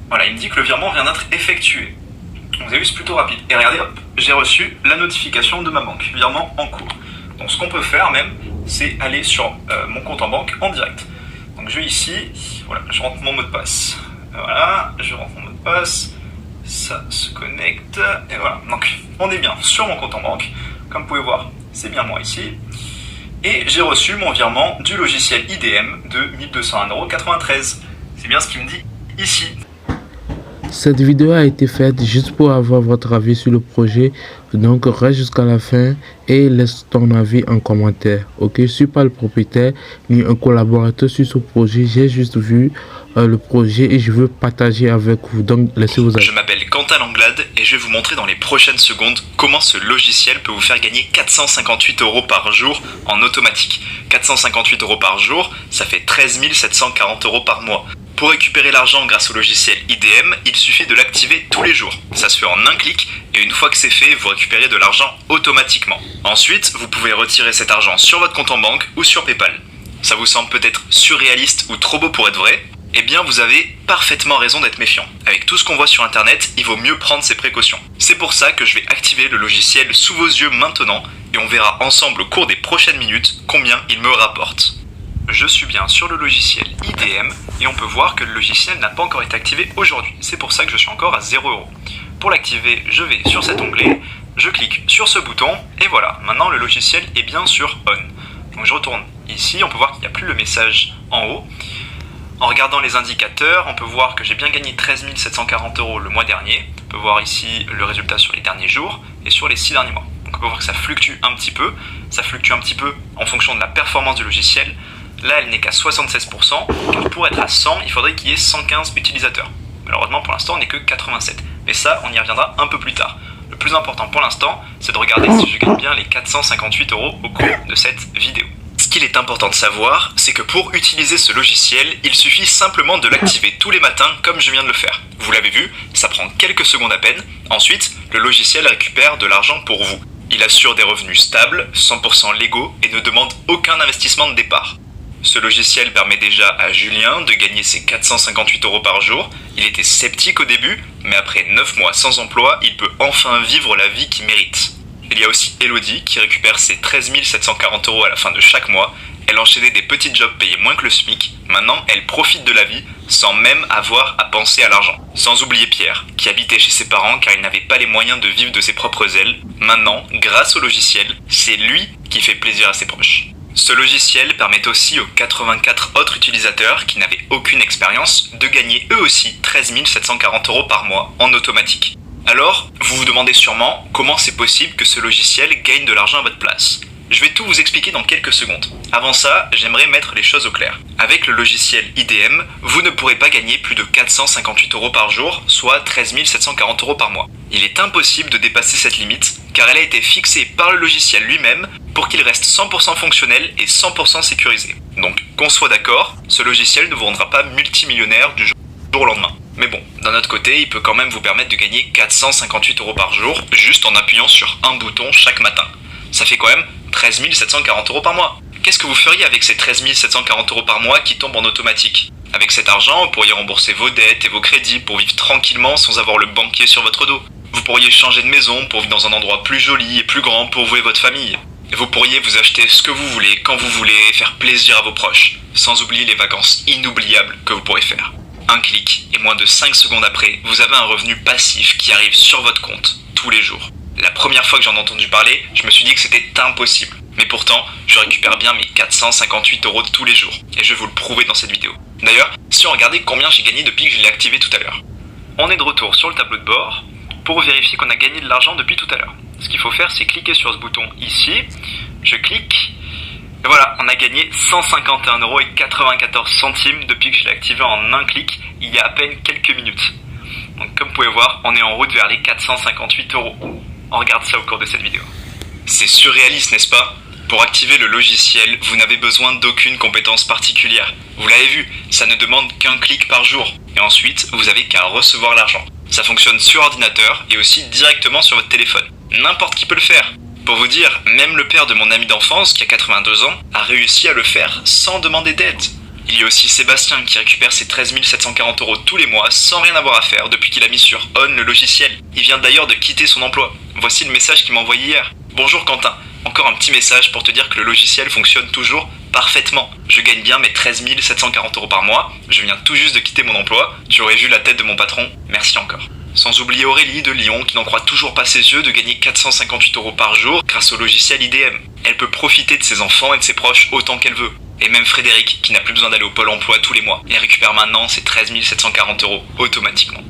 Voilà, il me dit que le virement vient d'être effectué. Vous avez vu, c'est plutôt rapide. Et regardez, hop, j'ai reçu la notification de ma banque, virement en cours. Donc ce qu'on peut faire même, c'est aller sur mon compte en banque en direct. Donc je vais ici, voilà, je rentre mon mot de passe. Voilà, je rentre mon mot de passe, ça se connecte, et voilà. Donc on est bien sur mon compte en banque. Comme vous pouvez voir, c'est bien moi ici. Et j'ai reçu mon virement du logiciel IDM de 1201,93 €. C'est bien ce qu'il me dit ici. Cette vidéo a été faite juste pour avoir votre avis sur le projet, donc reste jusqu'à la fin et laisse ton avis en commentaire. Ok, je suis pas le propriétaire ni un collaborateur sur ce projet, j'ai juste vu le projet et je veux partager avec vous, donc laissez vos avis. Je m'appelle Quentin Langlade et je vais vous montrer dans les prochaines secondes comment ce logiciel peut vous faire gagner 458 € par jour en automatique. 458 € par jour, ça fait 13 740 € par mois. Pour récupérer l'argent grâce au logiciel IDM, il suffit de l'activer tous les jours. Ça se fait en un clic et une fois que c'est fait, vous récupérez de l'argent automatiquement. Ensuite, vous pouvez retirer cet argent sur votre compte en banque ou sur PayPal. Ça vous semble peut-être surréaliste ou trop beau pour être vrai ? Eh bien, vous avez parfaitement raison d'être méfiant. Avec tout ce qu'on voit sur internet, il vaut mieux prendre ses précautions. C'est pour ça que je vais activer le logiciel sous vos yeux maintenant et on verra ensemble au cours des prochaines minutes combien il me rapporte. Je suis bien sur le logiciel IDM et on peut voir que le logiciel n'a pas encore été activé aujourd'hui. C'est pour ça que je suis encore à 0 €. Pour l'activer, je vais sur cet onglet, je clique sur ce bouton et voilà, maintenant le logiciel est bien sur On. Donc je retourne ici, on peut voir qu'il n'y a plus le message en haut. En regardant les indicateurs, on peut voir que j'ai bien gagné 13 740 € le mois dernier. On peut voir ici le résultat sur les derniers jours et sur les 6 derniers mois. Donc on peut voir que ça fluctue un petit peu. Ça fluctue un petit peu en fonction de la performance du logiciel. Là, elle n'est qu'à 76%, car pour être à 100, il faudrait qu'il y ait 115 utilisateurs. Malheureusement, pour l'instant, on n'est que 87. Mais ça, on y reviendra un peu plus tard. Le plus important pour l'instant, c'est de regarder si je gagne bien les 458 € au cours de cette vidéo. Ce qu'il est important de savoir, c'est que pour utiliser ce logiciel, il suffit simplement de l'activer tous les matins comme je viens de le faire. Vous l'avez vu, ça prend quelques secondes à peine. Ensuite, le logiciel récupère de l'argent pour vous. Il assure des revenus stables, 100% légaux et ne demande aucun investissement de départ. Ce logiciel permet déjà à Julien de gagner ses 458 € par jour. Il était sceptique au début, mais après 9 mois sans emploi, il peut enfin vivre la vie qu'il mérite. Il y a aussi Elodie qui récupère ses 13 740 € à la fin de chaque mois. Elle enchaînait des petits jobs payés moins que le SMIC. Maintenant, elle profite de la vie sans même avoir à penser à l'argent. Sans oublier Pierre, qui habitait chez ses parents car il n'avait pas les moyens de vivre de ses propres ailes. Maintenant, grâce au logiciel, c'est lui qui fait plaisir à ses proches. Ce logiciel permet aussi aux 84 autres utilisateurs qui n'avaient aucune expérience de gagner eux aussi 13 740 € par mois en automatique. Alors, vous vous demandez sûrement comment c'est possible que ce logiciel gagne de l'argent à votre place. Je vais tout vous expliquer dans quelques secondes. Avant ça, j'aimerais mettre les choses au clair. Avec le logiciel IDM, vous ne pourrez pas gagner plus de 458 € par jour, soit 13 740 € par mois. Il est impossible de dépasser cette limite, car elle a été fixée par le logiciel lui-même pour qu'il reste 100% fonctionnel et 100% sécurisé. Donc, qu'on soit d'accord, ce logiciel ne vous rendra pas multimillionnaire du jour au lendemain. Mais bon, d'un autre côté, il peut quand même vous permettre de gagner 458 € par jour, juste en appuyant sur un bouton chaque matin. Ça fait quand même 13 740 € par mois. Qu'est-ce que vous feriez avec ces 13 740 € par mois qui tombent en automatique ? Avec cet argent, vous pourriez rembourser vos dettes et vos crédits pour vivre tranquillement sans avoir le banquier sur votre dos. Vous pourriez changer de maison pour vivre dans un endroit plus joli et plus grand pour vous et votre famille. Vous pourriez vous acheter ce que vous voulez, quand vous voulez, et faire plaisir à vos proches, sans oublier les vacances inoubliables que vous pourrez faire. Un clic, et moins de 5 secondes après, vous avez un revenu passif qui arrive sur votre compte, tous les jours. La première fois que j'en ai entendu parler, je me suis dit que c'était impossible. Mais pourtant, je récupère bien mes 458 € tous les jours. Et je vais vous le prouver dans cette vidéo. D'ailleurs, si on regardait combien j'ai gagné depuis que je l'ai activé tout à l'heure. On est de retour sur le tableau de bord pour vérifier qu'on a gagné de l'argent depuis tout à l'heure. Ce qu'il faut faire, c'est cliquer sur ce bouton ici. Je clique. Et voilà, on a gagné 151,94 € depuis que je l'ai activé en un clic, il y a à peine quelques minutes. Donc comme vous pouvez voir, on est en route vers les 458 €. On regarde ça au cours de cette vidéo. C'est surréaliste, n'est-ce pas ? Pour activer le logiciel, vous n'avez besoin d'aucune compétence particulière. Vous l'avez vu, ça ne demande qu'un clic par jour. Et ensuite, vous n'avez qu'à recevoir l'argent. Ça fonctionne sur ordinateur et aussi directement sur votre téléphone. N'importe qui peut le faire. Pour vous dire, même le père de mon ami d'enfance, qui a 82 ans, a réussi à le faire sans demander d'aide. Il y a aussi Sébastien qui récupère ses 13 740 € tous les mois sans rien avoir à faire depuis qu'il a mis sur On le logiciel. Il vient d'ailleurs de quitter son emploi. Voici le message qu'il m'a envoyé hier. Bonjour Quentin, encore un petit message pour te dire que le logiciel fonctionne toujours parfaitement. Je gagne bien mes 13 740 € par mois, je viens tout juste de quitter mon emploi, tu aurais vu la tête de mon patron, merci encore. Sans oublier Aurélie de Lyon qui n'en croit toujours pas ses yeux de gagner 458 € par jour grâce au logiciel IDM. Elle peut profiter de ses enfants et de ses proches autant qu'elle veut. Et même Frédéric qui n'a plus besoin d'aller au Pôle emploi tous les mois et récupère maintenant ses 13 740 € automatiquement.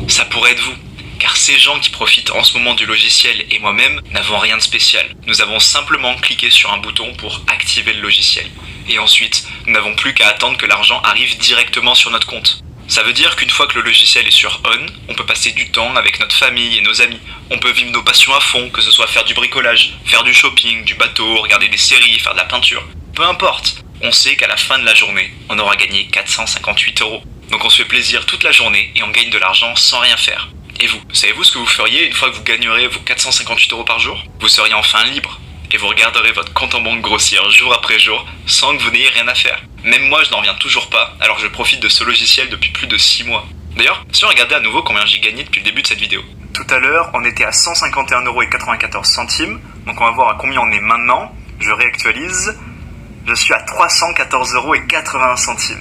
Ça pourrait être vous. Car ces gens qui profitent en ce moment du logiciel et moi-même n'avons rien de spécial. Nous avons simplement cliqué sur un bouton pour activer le logiciel. Et ensuite, nous n'avons plus qu'à attendre que l'argent arrive directement sur notre compte. Ça veut dire qu'une fois que le logiciel est sur On, on peut passer du temps avec notre famille et nos amis. On peut vivre nos passions à fond, que ce soit faire du bricolage, faire du shopping, du bateau, regarder des séries, faire de la peinture. Peu importe, on sait qu'à la fin de la journée, on aura gagné 458 €. Donc on se fait plaisir toute la journée et on gagne de l'argent sans rien faire. Et vous, savez-vous ce que vous feriez une fois que vous gagnerez vos 458 € par jour? Vous seriez enfin libre et vous regarderez votre compte en banque grossir jour après jour sans que vous n'ayez rien à faire. Même moi, je n'en reviens toujours pas alors que je profite de ce logiciel depuis plus de 6 mois. D'ailleurs, si on regardait à nouveau combien j'ai gagné depuis le début de cette vidéo. Tout à l'heure, on était à 151,94 €, donc on va voir à combien on est maintenant. Je réactualise. Je suis à 314,81 €.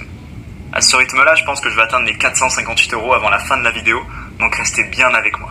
À ce rythme-là, je pense que je vais atteindre les 458 € avant la fin de la vidéo, donc restez bien avec moi.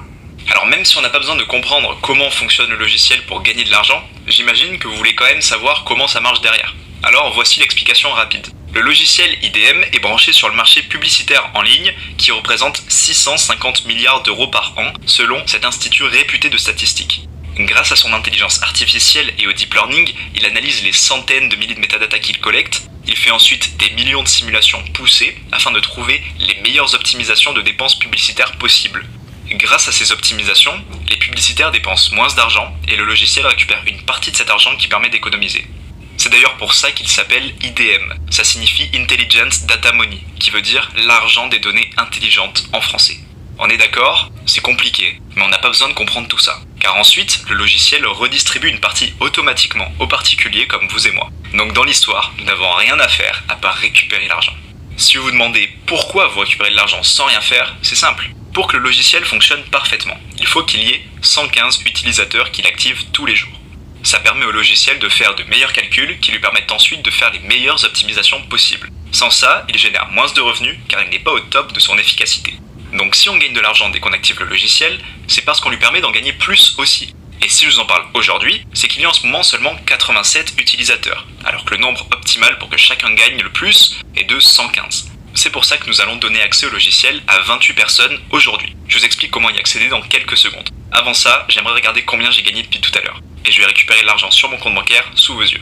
Alors même si on n'a pas besoin de comprendre comment fonctionne le logiciel pour gagner de l'argent, j'imagine que vous voulez quand même savoir comment ça marche derrière. Alors voici l'explication rapide. Le logiciel IDM est branché sur le marché publicitaire en ligne qui représente 650 milliards € par an selon cet institut réputé de statistiques. Grâce à son intelligence artificielle et au deep learning, il analyse les centaines de milliers de métadatas qu'il collecte. Il fait ensuite des millions de simulations poussées afin de trouver les meilleures optimisations de dépenses publicitaires possibles. Grâce à ces optimisations, les publicitaires dépensent moins d'argent et le logiciel récupère une partie de cet argent qui permet d'économiser. C'est d'ailleurs pour ça qu'il s'appelle IDM. Ça signifie Intelligent Data Money, qui veut dire l'argent des données intelligentes en français. On est d'accord, c'est compliqué, mais on n'a pas besoin de comprendre tout ça. Car ensuite, le logiciel redistribue une partie automatiquement aux particuliers comme vous et moi. Donc dans l'histoire, nous n'avons rien à faire à part récupérer l'argent. Si vous vous demandez pourquoi vous récupérez de l'argent sans rien faire, c'est simple. Pour que le logiciel fonctionne parfaitement, il faut qu'il y ait 115 utilisateurs qui l'activent tous les jours. Ça permet au logiciel de faire de meilleurs calculs qui lui permettent ensuite de faire les meilleures optimisations possibles. Sans ça, il génère moins de revenus car il n'est pas au top de son efficacité. Donc si on gagne de l'argent dès qu'on active le logiciel, c'est parce qu'on lui permet d'en gagner plus aussi. Et si je vous en parle aujourd'hui, c'est qu'il y a en ce moment seulement 87 utilisateurs, alors que le nombre optimal pour que chacun gagne le plus est de 115. C'est pour ça que nous allons donner accès au logiciel à 28 personnes aujourd'hui. Je vous explique comment y accéder dans quelques secondes. Avant ça, j'aimerais regarder combien j'ai gagné depuis tout à l'heure. Et je vais récupérer de l'argent sur mon compte bancaire sous vos yeux.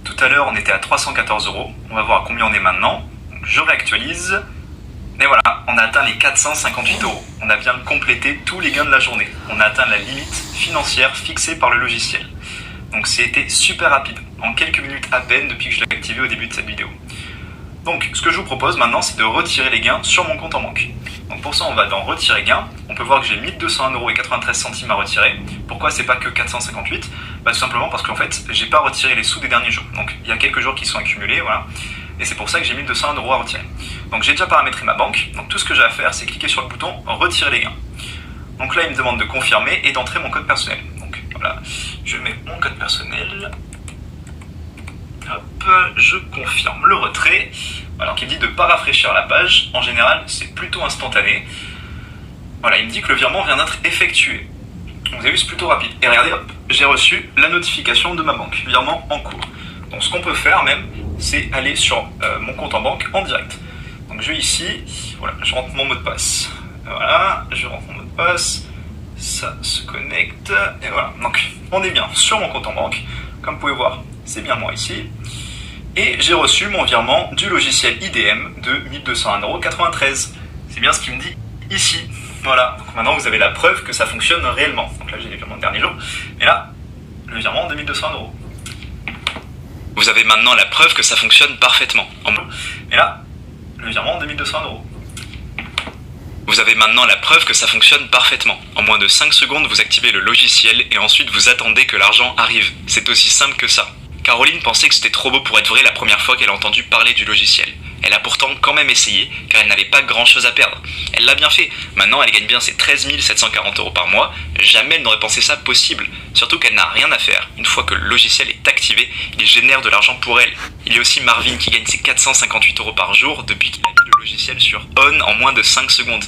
Tout à l'heure, on était à 314 €. On va voir à combien on est maintenant. Donc, je réactualise. Et voilà, on a atteint les 458 €. On a bien complété tous les gains de la journée. On a atteint la limite financière fixée par le logiciel. Donc c'était super rapide, en quelques minutes à peine depuis que je l'ai activé au début de cette vidéo. Donc ce que je vous propose maintenant, c'est de retirer les gains sur mon compte en banque. Donc pour ça, on va dans retirer gains. On peut voir que j'ai 1201,93 € à retirer. Pourquoi c'est pas que 458 ? Tout simplement parce qu'en fait, j'ai pas retiré les sous des derniers jours. Donc il y a quelques jours qui sont accumulés, voilà. Et c'est pour ça que j'ai 1201 € à retirer. Donc j'ai déjà paramétré ma banque, donc tout ce que j'ai à faire, c'est cliquer sur le bouton retirer les gains. Donc là, il me demande de confirmer et d'entrer mon code personnel. Donc voilà, je mets mon code personnel. Hop, je confirme le retrait. Alors qu'il me dit de ne pas rafraîchir la page. En général, c'est plutôt instantané. Voilà, il me dit que le virement vient d'être effectué. Vous avez vu, c'est plutôt rapide. Et regardez, hop, j'ai reçu la notification de ma banque, virement en cours. Donc ce qu'on peut faire même, c'est aller sur mon compte en banque en direct. Donc je vais ici, voilà, je rentre mon mot de passe. Voilà, je rentre mon mot de passe, ça se connecte, et voilà. Donc on est bien sur mon compte en banque. Comme vous pouvez voir, c'est bien moi ici. Et j'ai reçu mon virement du logiciel IDM de 1201,93 €. C'est bien ce qu'il me dit ici. Voilà, donc maintenant vous avez la preuve que ça fonctionne réellement. Donc là j'ai les virements de dernier jour, et là, le virement de 1200 €. Vous avez maintenant la preuve que ça fonctionne parfaitement. Et là, le virement de 1200 €. Vous avez maintenant la preuve que ça fonctionne parfaitement. En moins de 5 secondes, vous activez le logiciel et ensuite vous attendez que l'argent arrive. C'est aussi simple que ça. Caroline pensait que c'était trop beau pour être vrai la première fois qu'elle a entendu parler du logiciel. Elle a pourtant quand même essayé, car elle n'avait pas grand chose à perdre. Elle l'a bien fait. Maintenant, elle gagne bien ses 13 740 euros par mois. Jamais elle n'aurait pensé ça possible. Surtout qu'elle n'a rien à faire. Une fois que le logiciel est activé, il génère de l'argent pour elle. Il y a aussi Marvin qui gagne ses 458 euros par jour depuis qu'il a mis le logiciel sur on en moins de 5 secondes.